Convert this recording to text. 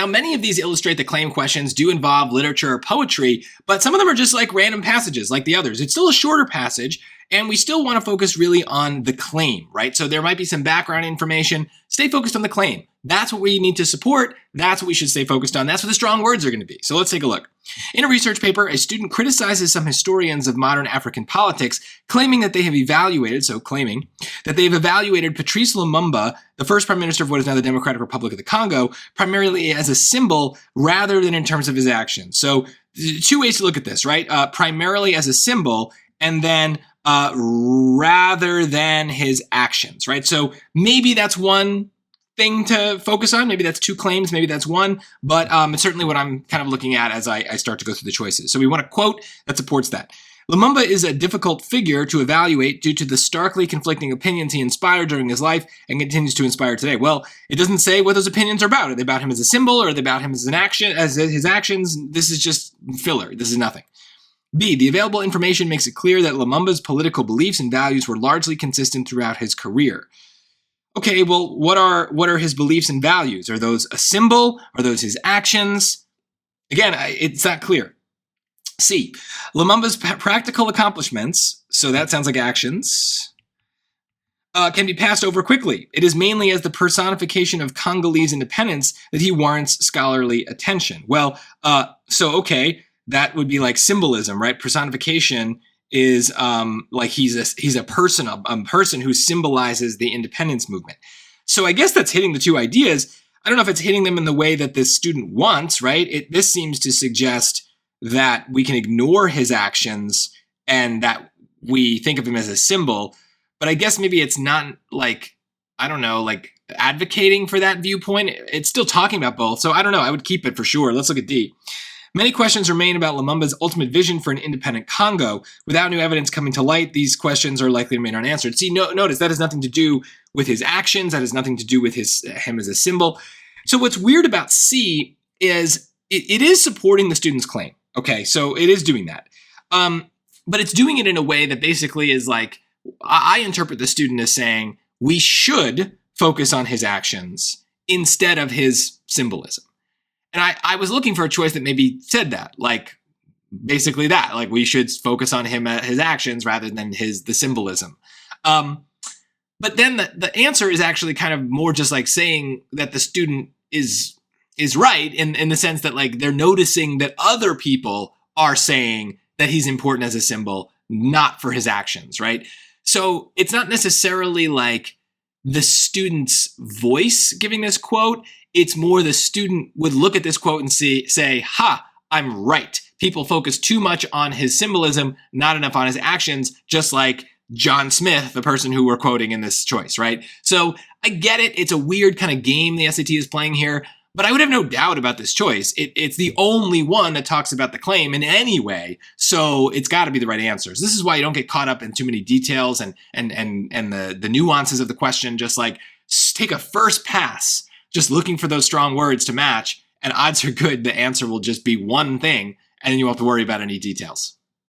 Now, many of these illustrate the claim questions do involve literature or poetry, but some of them are just like random passages like the others. It's still a shorter passage, and we still want to focus really on the claim, right? So there might be some background information. Stay focused on the claim. That's what we need to support. That's what we should stay focused on. That's what the strong words are going to be. So let's take a look. In a research paper, a student criticizes some historians of modern African politics, claiming that they have evaluated Patrice Lumumba, the first prime minister of what is now the Democratic Republic of the Congo, primarily as a symbol rather than in terms of his actions. So two ways to look at this, right? Primarily as a symbol, and then rather than his actions, right? So maybe that's one thing to focus on. Maybe that's two claims. Maybe that's one. But it's certainly what I'm kind of looking at as I start to go through the choices. So we want a quote that supports that. Lumumba is a difficult figure to evaluate due to the starkly conflicting opinions he inspired during his life and continues to inspire today. Well, it doesn't say what those opinions are about. Are they about him as a symbol, or are they about him as an action, as his actions? This is just filler. This is nothing. B, the available information makes it clear that Lumumba's political beliefs and values were largely consistent throughout his career. Okay, well, what are his beliefs and values? Are those a symbol? Are those his actions? Again, it's not clear. C, Lumumba's practical accomplishments, so that sounds like actions, can be passed over quickly. It is mainly as the personification of Congolese independence that he warrants scholarly attention. Well, okay, that would be like symbolism, right? Personification is like he's a person who symbolizes the independence movement. So I guess that's hitting the two ideas. I don't know if it's hitting them in the way that this student wants, right? This seems to suggest that we can ignore his actions and that we think of him as a symbol. But I guess maybe it's not like, I don't know, like advocating for that viewpoint. It's still talking about both. So I don't know. I would keep it for sure. Let's look at D. Many questions remain about Lumumba's ultimate vision for an independent Congo. Without new evidence coming to light, these questions are likely to remain unanswered. See, notice that has nothing to do with his actions. That has nothing to do with him as a symbol. So what's weird about C is it is supporting the student's claim. Okay, so it is doing that. But it's doing it in a way that basically is like, I interpret the student as saying, we should focus on his actions instead of his symbolism. And I was looking for a choice that maybe said that, like basically that, like we should focus on his actions rather than the symbolism. But then the answer is actually kind of more just like saying that the student is right in the sense that like they're noticing that other people are saying that he's important as a symbol, not for his actions, right? So it's not necessarily like the student's voice giving this quote. It's more the student would look at this quote and say, ha, I'm right. People focus too much on his symbolism, not enough on his actions, just like John Smith, the person who we're quoting in this choice, right? So I get it. It's a weird kind of game the SAT is playing here, but I would have no doubt about this choice. It's the only one that talks about the claim in any way, so it's got to be the right answers. This is why you don't get caught up in too many details and the nuances of the question. Just like take a first pass, just looking for those strong words to match, and odds are good the answer will just be one thing, and then you won't have to worry about any details.